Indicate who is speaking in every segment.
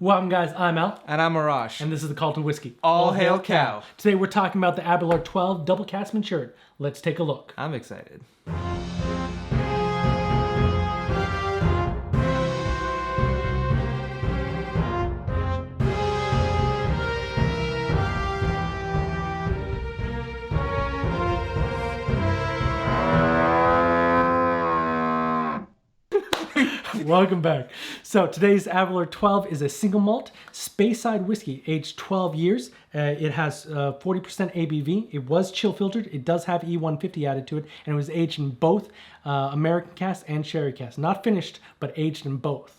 Speaker 1: Welcome guys, I'm Al.
Speaker 2: And I'm Arash.
Speaker 1: And this is the Call to Whiskey.
Speaker 2: All hail cow.
Speaker 1: Today we're talking about the Aberlour 12 Double Cask Matured. Let's take a look.
Speaker 2: I'm excited.
Speaker 1: Welcome back. So today's Aberlour 12 is a single malt speyside whiskey, aged 12 years. It has 40% ABV. It was chill filtered. It does have E150 added to it, and it was aged in both American cask and sherry cask. Not finished, but aged in both.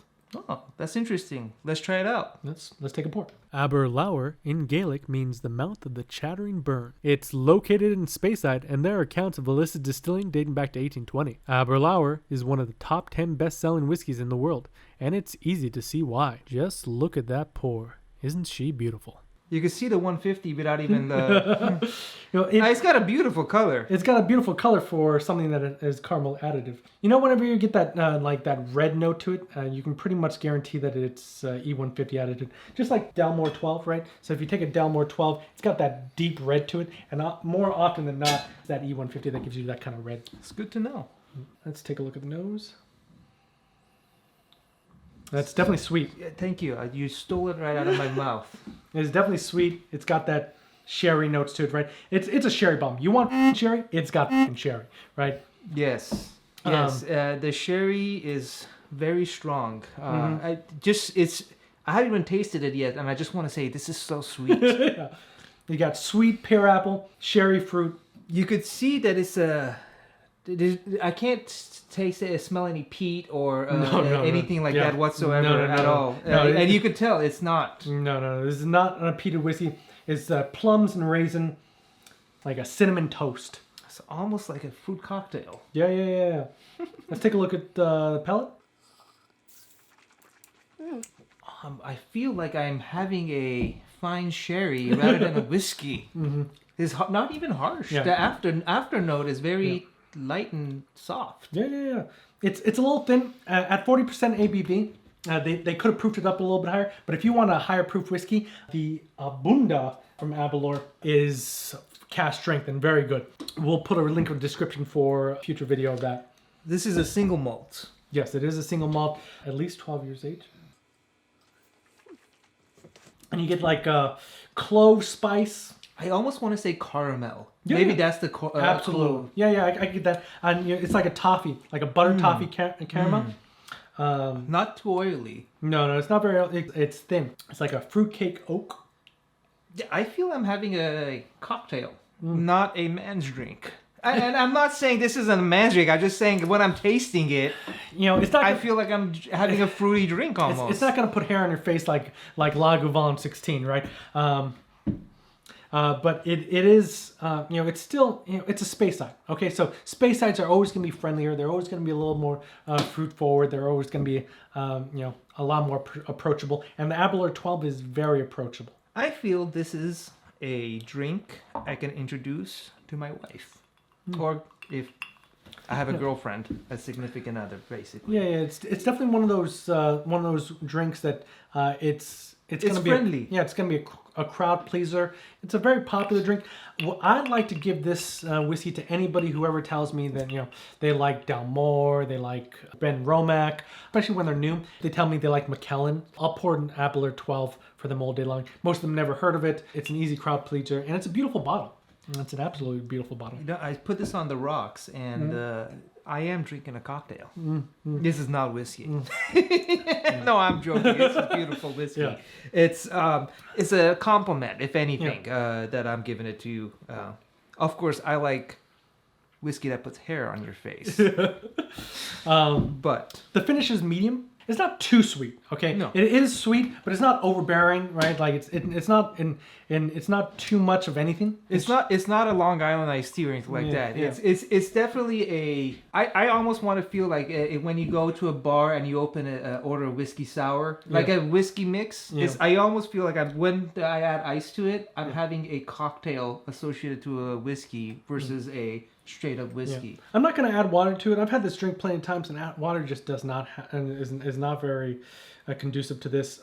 Speaker 2: Oh, that's interesting. Let's try it out.
Speaker 1: Let's take a pour. Aberlour in Gaelic means the mouth of the chattering burn. It's located in Speyside, and there are accounts of illicit distilling dating back to 1820. Aberlour is one of the top 10 best-selling whiskeys in the world, and it's easy to see why. Just look at that pour. Isn't she beautiful?
Speaker 2: You can see the 150 without even the... it's got a beautiful color.
Speaker 1: It's got a beautiful color for something that is caramel additive. You know, whenever you get that like that red note to it, you can pretty much guarantee that it's E150 additive. Just like Dalmore 12, right? So if you take a Dalmore 12, it's got that deep red to it, and more often than not, it's that E150 that gives you that kind of red.
Speaker 2: It's good to know.
Speaker 1: Let's take a look at the nose. That's definitely sweet.
Speaker 2: Yeah, thank you. You stole it right out of my mouth.
Speaker 1: It's definitely sweet. It's got that sherry notes to it, right? It's a sherry bomb. You want sherry? It's got sherry, right?
Speaker 2: Yes. Yes. The sherry is very strong. I haven't even tasted it yet, and I just want to say this is so sweet.
Speaker 1: Yeah. You got sweet pear apple, sherry fruit.
Speaker 2: You could see that it's I can't taste it, smell any peat or anything like that whatsoever at all. And you could tell it's not.
Speaker 1: No. This is not a peated whiskey. It's plums and raisin, like a cinnamon toast.
Speaker 2: It's almost like a fruit cocktail.
Speaker 1: Yeah. Let's take a look at the palate.
Speaker 2: I feel like I'm having a fine sherry rather than a whiskey. Mm-hmm. It's not even harsh. Yeah. The after note is very... light and soft.
Speaker 1: Yeah. It's a little thin at 40% ABV. They could have proofed it up a little bit higher, but if you want a higher proof whiskey, the Bunda from Aberlour is cask strength and very good. We'll put a link in the description for a future video of that.
Speaker 2: This is a single malt.
Speaker 1: Yes, it is a single malt, at least 12 years age. And you get like clove spice.
Speaker 2: I almost want to say caramel.
Speaker 1: Yeah,
Speaker 2: Maybe that's the
Speaker 1: absolutely.
Speaker 2: Clove.
Speaker 1: Yeah, I get that. And it's like a toffee, like a butter toffee caramel.
Speaker 2: Not too oily.
Speaker 1: No, it's not very oily. It's thin. It's like a fruitcake oak.
Speaker 2: Yeah, I feel I'm having a cocktail, not a man's drink. And I'm not saying this isn't a man's drink. I'm just saying when I'm tasting it,
Speaker 1: it's not.
Speaker 2: I feel like I'm having a fruity drink almost.
Speaker 1: It's not going to put hair on your face like Lagavulin 16, right? But it is, it's still, it's a speyside. Okay, so speysides are always going to be friendlier. They're always going to be a little more fruit forward. They're always going to be, a lot more approachable. And the Aberlour 12 is very approachable.
Speaker 2: I feel this is a drink I can introduce to my wife, or if I have a girlfriend, a significant other, basically.
Speaker 1: Yeah, it's definitely one of those drinks that it's going to be
Speaker 2: friendly.
Speaker 1: It's going to be a crowd pleaser. It's a very popular drink. Well, I'd like to give this whiskey to anybody who ever tells me that they like Dalmore, they like Ben Romack, especially when they're new. They tell me they like Macallan. I'll pour an Aberlour 12 for them all day long. Most of them never heard of it. It's an easy crowd pleaser, and it's a beautiful bottle. It's an absolutely beautiful bottle.
Speaker 2: I put this on the rocks, and I am drinking a cocktail. This is not whiskey. No, I'm joking. It's a beautiful whiskey. Yeah. It's a compliment, if anything, that I'm giving it to you. Of course, I like whiskey that puts hair on your face. But
Speaker 1: the finish is medium. It's not too sweet, okay?
Speaker 2: No.
Speaker 1: It is sweet, but it's not overbearing, right? Like it's not it's not too much of anything.
Speaker 2: It's not a Long Island iced tea or anything like that.
Speaker 1: Yeah.
Speaker 2: It's definitely I almost want to feel like when you go to a bar and you order a whiskey sour, like a whiskey mix. Yeah. I almost feel like when I add ice to it, I'm having a cocktail associated to a whiskey versus a straight up whiskey.
Speaker 1: I'm not going to add water to it. I've had this drink plenty of times, and water just does not is not very conducive to this.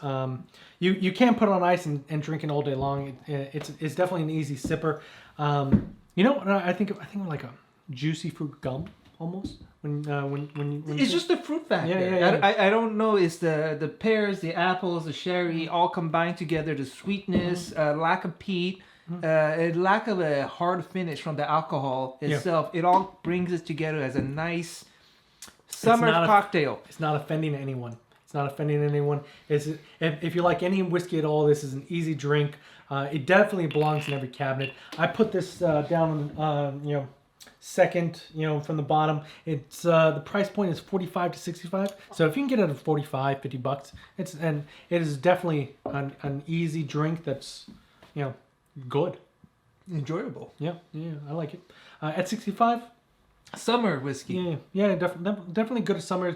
Speaker 1: You can put it on ice and drink it all day long. It's definitely an easy sipper. You know what I think like a juicy fruit gum almost. When
Speaker 2: It's just the fruit factor.
Speaker 1: Yeah.
Speaker 2: I don't know. It's the pears, the apples, the sherry all combined together. The sweetness, lack of peat, lack of a hard finish from the alcohol itself. It all brings it together as a nice summer cocktail.
Speaker 1: It's not offending anyone. It's not offending anyone. If you like any whiskey at all, this is an easy drink. It definitely belongs in every cabinet. I put this down, second, from the bottom. It's the price point is $45 to $65. So if you can get it at $45, $50, it is definitely an easy drink that's, good,
Speaker 2: Enjoyable.
Speaker 1: Yeah, I like it. At $65.
Speaker 2: Summer whiskey.
Speaker 1: Yeah, definitely good at summer.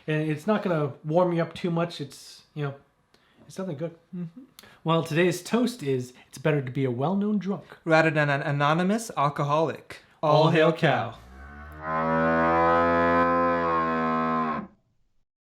Speaker 1: It's not gonna warm you up too much. It's definitely good. Mm-hmm. Well, today's toast is it's better to be a well-known drunk
Speaker 2: rather than an anonymous alcoholic. All hail cow.